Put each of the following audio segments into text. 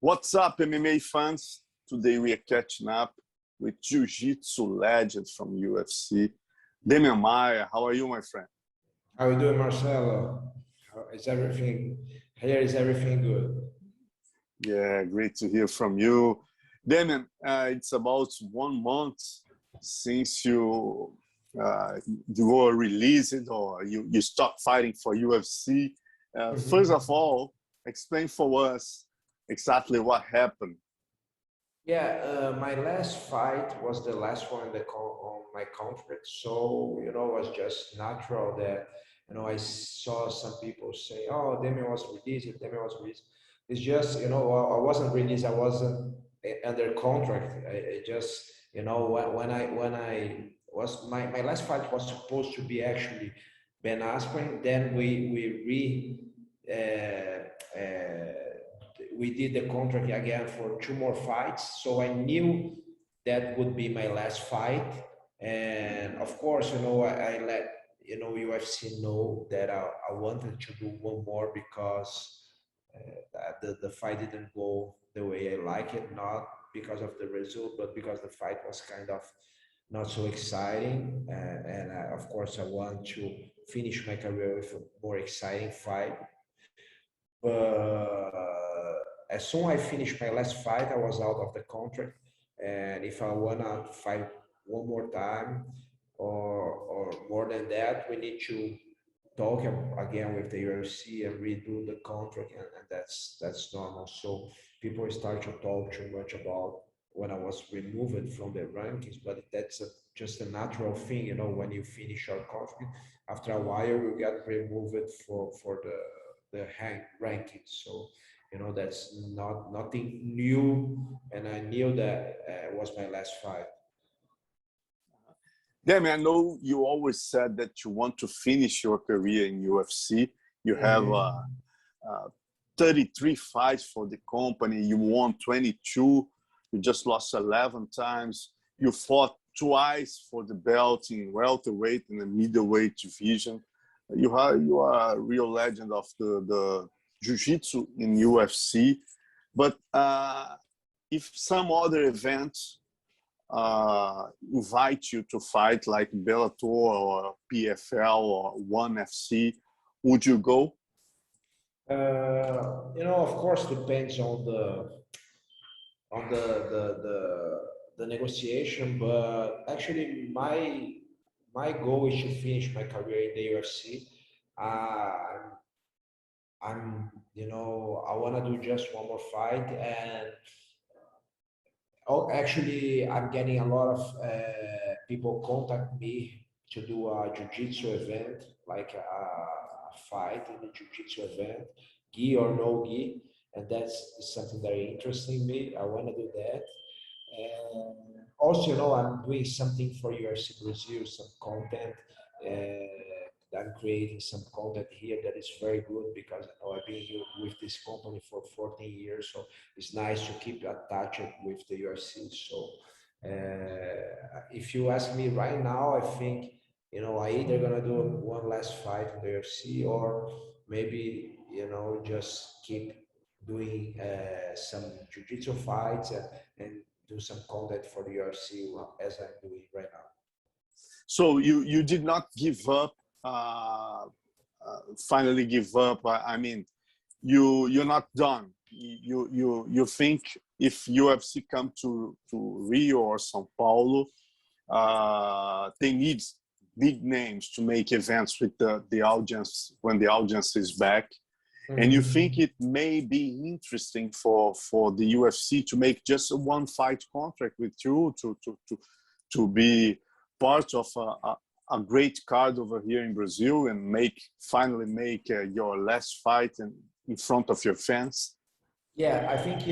What's up, MMA fans? Today we are catching up with jiu-jitsu legend from UFC, Demian Maia. How are you, my friend? How you doing, Marcelo? How is everything? Here is everything good? Yeah, great to hear from you. Demian, it's about 1 month since uh, you were released or you stopped fighting for UFC. First of all, explain for us exactly what happened. Yeah, my last fight was the last one in on my contract, so it was just natural that I saw some people say, "Oh, Demian was released. Demian was released." It's just I wasn't released. I wasn't under contract. I just when I was my last fight was supposed to be actually Ben Askren. Then we did the contract again for 2 more fights. So I knew that would be my last fight. And of course, I let UFC know that I wanted to do one more because the fight didn't go the way I like it, not because of the result, but because the fight was kind of not so exciting. And of course, I want to finish my career with a more exciting fight. But as soon as I finished my last fight, I was out of the contract. And if I wanna fight one more time or more than that, we need to talk again with the UFC and redo the contract, and that's normal. So people start to talk too much about when I was removed from the rankings, but that's just a natural thing, when you finish your contract, after a while you get removed for the rankings. So that's nothing new, and I knew that was my last fight. Demi, I know you always said that you want to finish your career in UFC. You have 33 fights for the company. You won 22. You just lost 11 times. You fought twice for the belt in welterweight and the middleweight division. You are a real legend of the jiu-jitsu in UFC. But if some other events invite you to fight like Bellator or PFL or ONE FC, would you go? Of course, depends on the negotiation, but actually my goal is to finish my career in the UFC. Uh, I want to do just one more fight, and actually, I'm getting a lot of people contact me to do a jiu-jitsu event, like a fight in a jiu-jitsu event, gi or no gi, and that's something very interesting me. I want to do that. And also, I'm doing something for UFC Brazil, some content. I'm creating some content here that is very good because I've been here with this company for 14 years. So it's nice to keep attached with the UFC. So if you ask me right now, I think, I either gonna do one last fight in the UFC or maybe, just keep doing some jiu-jitsu fights and do some content for the UFC as I'm doing right now. So you did not give up, finally give up. I mean, you're not done. You think if UFC come to Rio or São Paulo, they need big names to make events with the audience when the audience is back. And you think it may be interesting for the UFC to make just a one fight contract with you to be part of a great card over here in Brazil and finally make your last fight in front of your fans? Yeah, I think,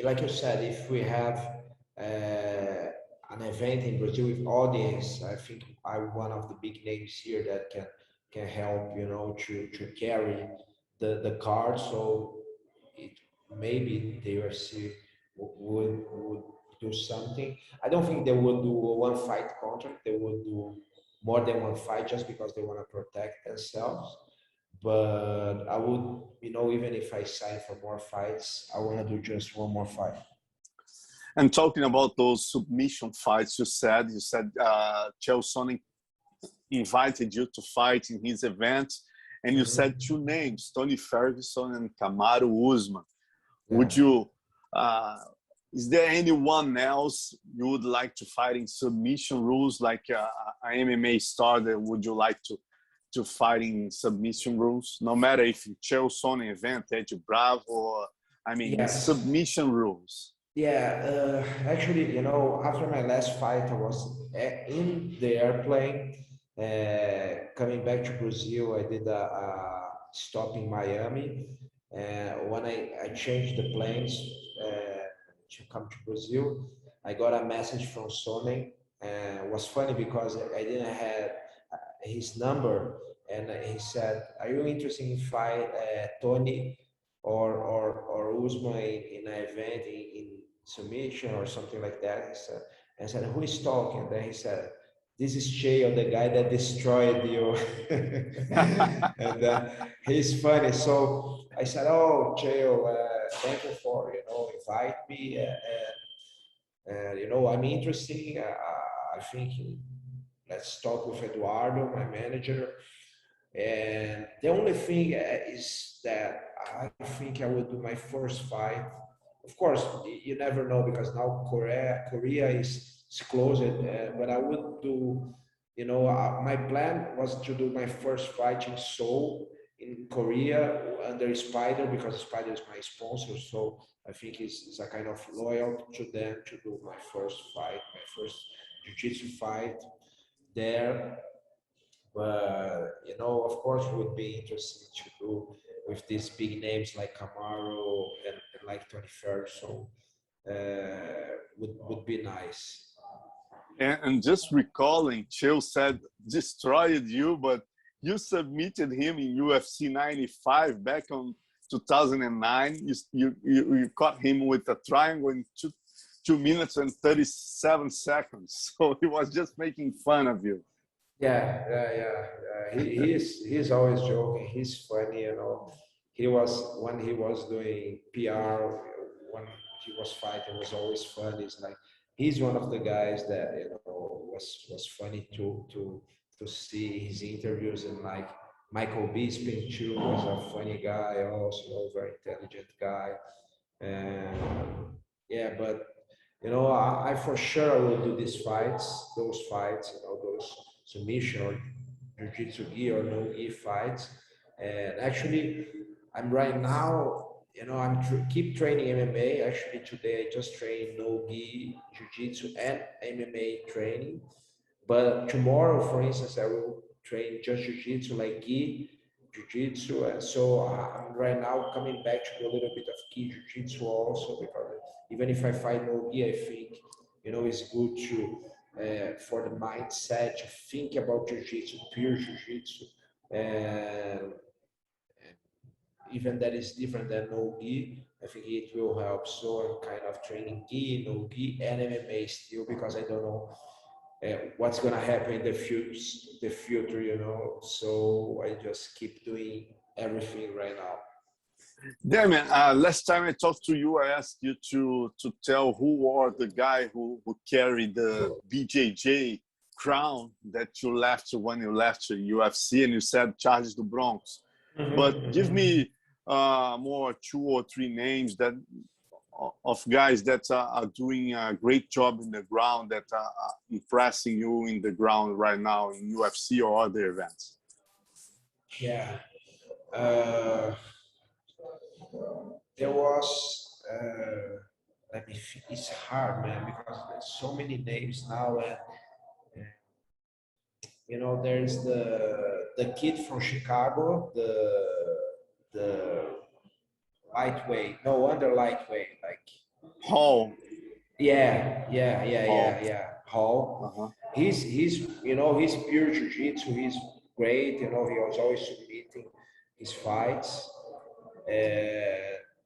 like you said, if we have an event in Brazil with audience, I think I'm one of the big names here that can help, to carry the card. So it maybe the UFC would do something. I don't think they would do a one fight contract. They would do more than one fight just because they want to protect themselves. but I would, even if I sign for more fights, I want to do just one more fight. And talking about those submission fights, you said Chael Sonnen invited you to fight in his event, and you said two names, Tony Ferguson and Kamaru Usman. Would you? Is there anyone else you would like to fight in submission rules, like an MMA star that would you like to fight in submission rules? No matter if it's Chael Sonnen event, Eddie Bravo, or Yes. submission rules. Yeah, actually, after my last fight, I was in the airplane coming back to Brazil. I did a stop in Miami. When I changed the planes to come to Brazil, I got a message from Sonnen. It was funny because I didn't have his number, and he said, "Are you interested in fight Tony or Usman in an event in submission or something like that?" He said, and I said, "Who is talking?" And then he said, "This is Chael, the guy that destroyed you." And he's funny. So I said, "Oh, Chael, thank you for invite me. I'm interested. I think let's talk with Eduardo, my manager." And the only thing is that I think I will do my first fight. Of course, you never know because now Korea is closed. But I would do, my plan was to do my first fight in Seoul, in Korea, under Spider, because Spider is my sponsor. So I think it's a kind of loyal to them to do my first fight, my first jiu-jitsu fight there. But of course, it would be interesting to do with these big names like Camaro and like Tony Ferguson. Would be nice. And just recalling, Chael said destroyed you, but you submitted him in UFC 95 back on 2009. You caught him with a triangle in 2 minutes and 37 seconds. So he was just making fun of you. Yeah. He's always joking. He's funny. He was when he was doing PR when he was fighting was always funny. It's like he's one of the guys that was funny to see his interviews, and like Michael Bisping too was a funny guy, also a very intelligent guy. And yeah, but I for sure will do these fights, those fights, those submission or jiu-jitsu gi or no gi fights. And actually, I'm right now, keep training MMA. Actually, today I just trained no gi, jiu-jitsu, and MMA training. But tomorrow, for instance, I will train just jiu-jitsu like gi, jiu-jitsu, and so I'm right now coming back to do a little bit of gi jiu-jitsu also, because even if I fight no gi, I think it's good to for the mindset to think about jiu-jitsu, pure jiu-jitsu, and even that is different than no gi. I think it will help. So I'm kind of training gi, no gi, and MMA still because I don't know what's gonna happen in the future. So I just keep doing everything right now. Demian, last time I talked to you, I asked you to tell who are the guy who carried the BJJ crown that you left when you left UFC, and you said Charles do Bronx. But give me more 2 or 3 names of guys that are doing a great job in the ground, that are impressing you in the ground right now in UFC or other events. Yeah. There was, let me think, it's hard, man, because there's so many names now. And there's the kid from Chicago, the lightweight, no, under lightweight, like Hall. Hall. He's he's pure jiu-jitsu. He's great. He was always submitting his fights.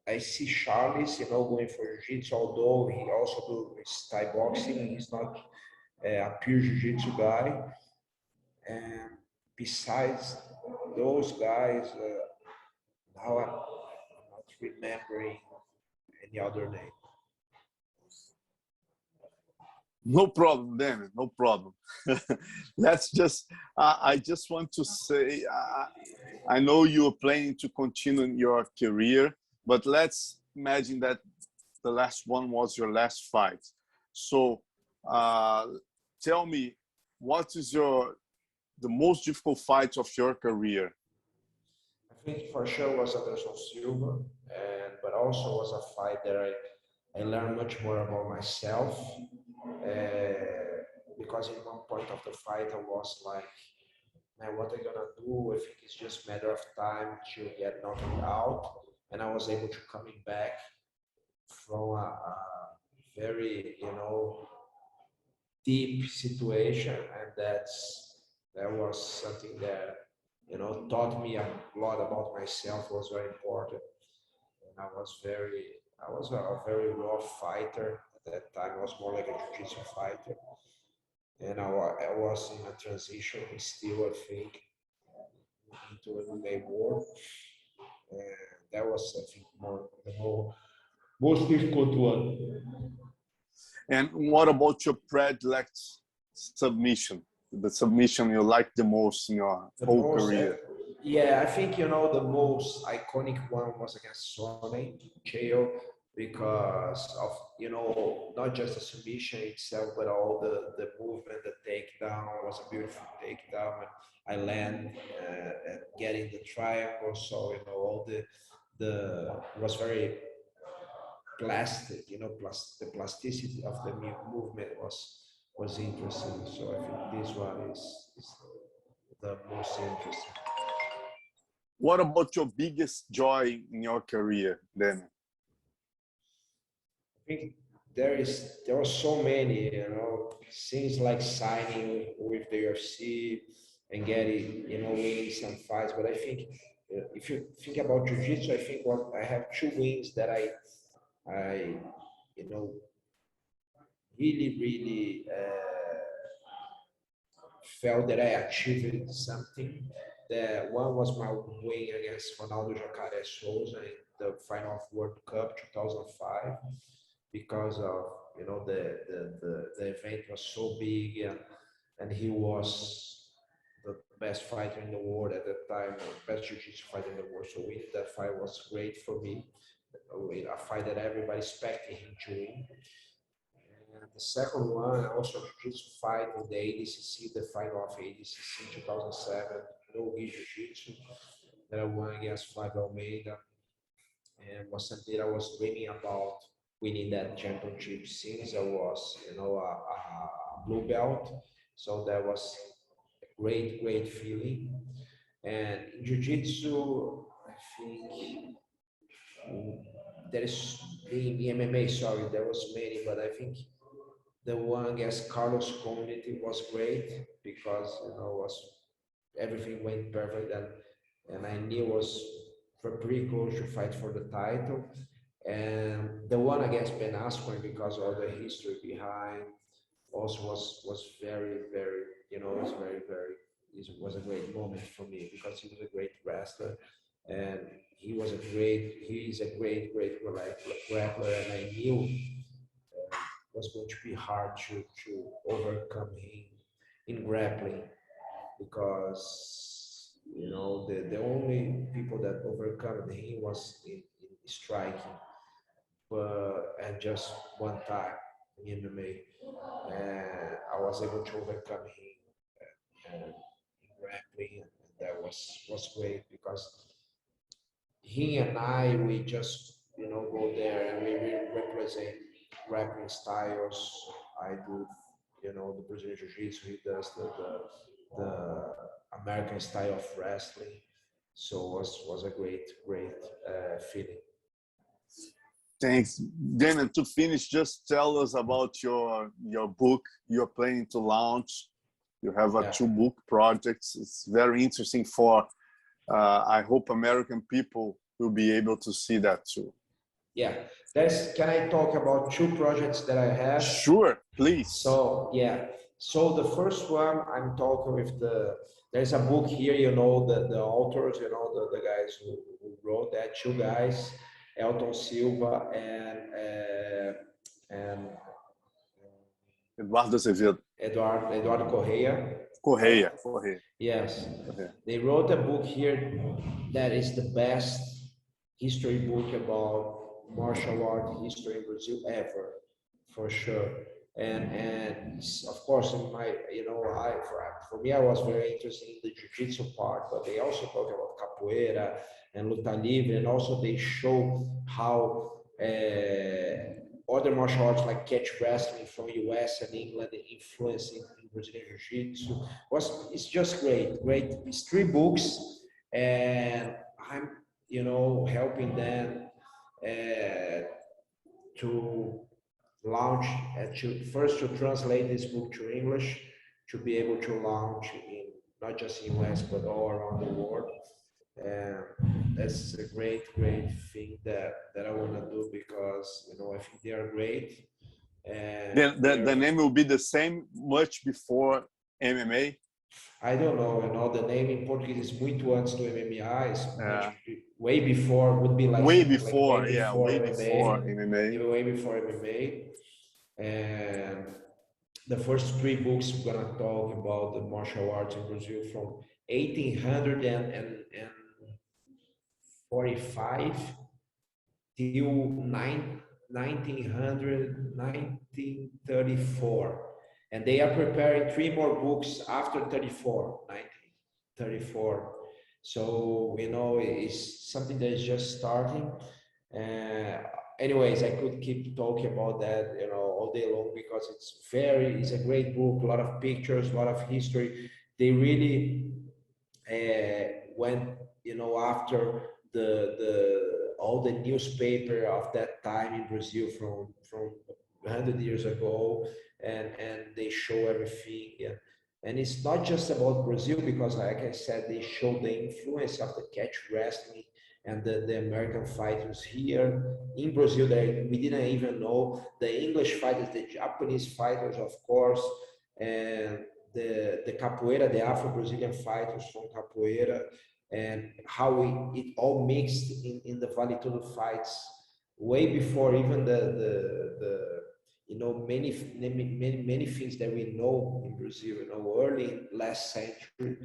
I see Charles, going for jiu-jitsu, although he also does Thai boxing. He's not a pure jiu-jitsu guy. And besides those guys, now I'm not remembering any other name. No problem, Demian, no problem. Let's just, I just want to say, I know you're planning to continue your career, but let's imagine that the last one was your last fight. So tell me, what is the most difficult fight of your career? I think for sure was Anderson Silva, but also was a fight that I learned much more about myself. Because in one point of the fight I was like, man, what am I gonna do? I think it's just a matter of time to get knocked out. And I was able to coming back from a very, deep situation, and that was something that taught me a lot about myself. It was very important, and I was a very rough fighter at that time. I was more like a jiu-jitsu fighter, and I was in a transition still, I think, into MMA world, and that was, I think, most difficult one. And what about your predilect submission? The submission you like the most in your whole career? Yeah, I think the most iconic one was against Sonnen, Chael, because of not just the submission itself, but all the movement, the takedown was a beautiful takedown. And I land and getting the triangle, so all the was very plastic, plus the plasticity of the movement was interesting. So I think this one is the most interesting. What about your biggest joy in your career, then? I think there were so many, things like signing with the UFC and getting, winning some fights. But I think if you think about jiu-jitsu, I think I have two wins that I really felt that I achieved something. The one was my win against Ronaldo Jacaré Souza in the final of World Cup 2005, because of the event was so big, and he was the best fighter in the world at that time, best jiu-jitsu fighter in the world. So winning that fight was great for me. A fight that everybody expected him to win. And the second one, also jiu-jitsu fight in the ADCC, the final of ADCC 2007, no-gi jiu-jitsu, that I won against Flávio Almeida, and was something that I was dreaming about winning that championship since I was, a blue belt. So that was a great feeling. And in jiu-jitsu, I think there is in MMA. Sorry, there was many, but I think the one against Carlos Condit was great because was everything went perfect, and I knew it was pretty close to fight for the title. And the one against Ben Askren, because of the history behind, also was very it was a great moment for me because he was a great wrestler, and he is a great grappler, and I knew was going to be hard to overcome him in grappling, because the only people that overcome him was in striking, and just one time in MMA, and I was able to overcome him in grappling, and that was great because he and I, we just go there and we represent grappling styles. I do the Brazilian Jiu-Jitsu, he does the American style of wrestling. So was a great feeling. Thanks. Demian, to finish, just tell us about your book you're planning to launch. You have a 2-book projects. It's very interesting for, I hope American people will be able to see that too. Yeah, can I talk about 2 projects that I have? Sure, please. So the first one, I'm talking with the There's a book here, you know, the authors, you know, the guys who wrote that, two guys, Elton Silva and Eduardo Azevedo. Eduardo Correia. Correia. Yes. Correia. They wrote a book here that is the best history book about martial art history in Brazil ever, for sure. And of course, in my, you know, for me, I was very interested in the jiu-jitsu part, but they also talk about capoeira and luta livre, and also they show how other martial arts like catch wrestling from US and England influencing in Brazilian jiu-jitsu. It's just great. It's 3 books, and I'm, you know, helping them to launch, first to translate this book to English, to be able to launch in not just in US but all around the world. And that's a great thing that I want to do, because, you know, I think they are great. And the name will be the same much before MMA. I don't know, you know, the name in Portuguese is muito antes do MMA, is much, way before, would be like way something before, like yeah, way before MMA. Way before MMA. And the first 3 books we're gonna talk about the martial arts in Brazil from 1845 till 1934. And they are preparing 3 more books after 1934. So, you know, it's something that is just starting. Anyways, I could keep talking about that, you know, all day long, because it's a great book, a lot of pictures, a lot of history. They really went, you know, after all the newspaper of that time in Brazil from 100 years ago, and they show everything. Yeah. And it's not just about Brazil, because like I said, they show the influence of the catch wrestling and the American fighters here in Brazil that we didn't even know, the English fighters, the Japanese fighters, of course, and the capoeira, the Afro-Brazilian fighters from capoeira, and how it all mixed in the Vale Tudo fights way before even the you know, many things that we know in Brazil, you know, early last century.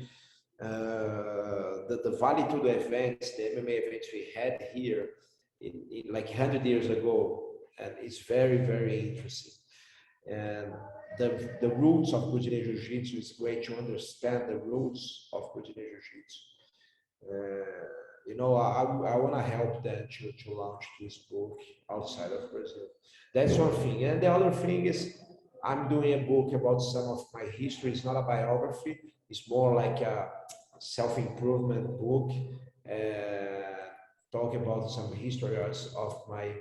The Vale Tudo events, the MMA events we had here in like 100 years ago, and it's very interesting. And the roots of Brazilian Jiu-Jitsu, is great to understand the roots of Brazilian Jiu-Jitsu. You know, I want to help them to launch this book outside of Brazil. That's one thing. And the other thing is, I'm doing a book about some of my history. It's not a biography. It's more like a self-improvement book, talk about some history of my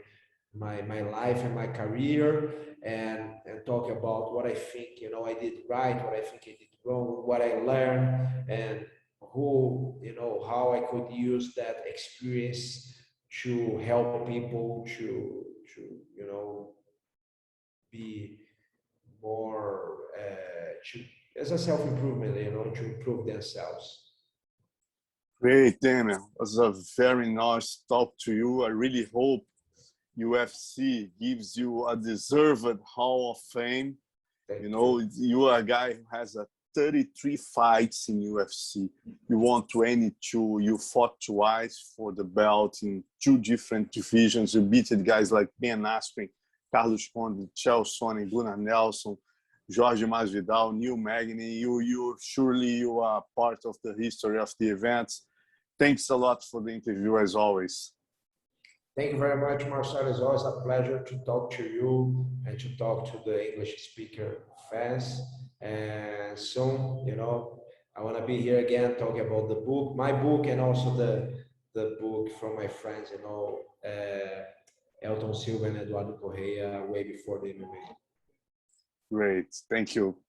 life and my career, and talk about what I think, you know, I did right, what I think I did wrong, what I learned, and who, you know, how I could use that experience to help people to you know, be more as a self-improvement, you know, to improve themselves. Great, Demian. It was a very nice talk to you. I really hope UFC gives you a deserved Hall of Fame. You know, you are a guy who has 33 fights in UFC. You won 22. You fought twice for the belt in 2 different divisions. You beat guys like Ben Askren, Carlos Conde, Chael Sonnen, Gunnar Nelson, Jorge Masvidal, Neil Magny. You are part of the history of the events. Thanks a lot for the interview, as always. Thank you very much, Marcelo. It's always a pleasure to talk to you and to talk to the English speaker fans. And soon, you know, I want to be here again talking about the book, my book, and also the book from my friends, you know, Elton Silva and Eduardo Correia, way before the MMA. Great. Thank you.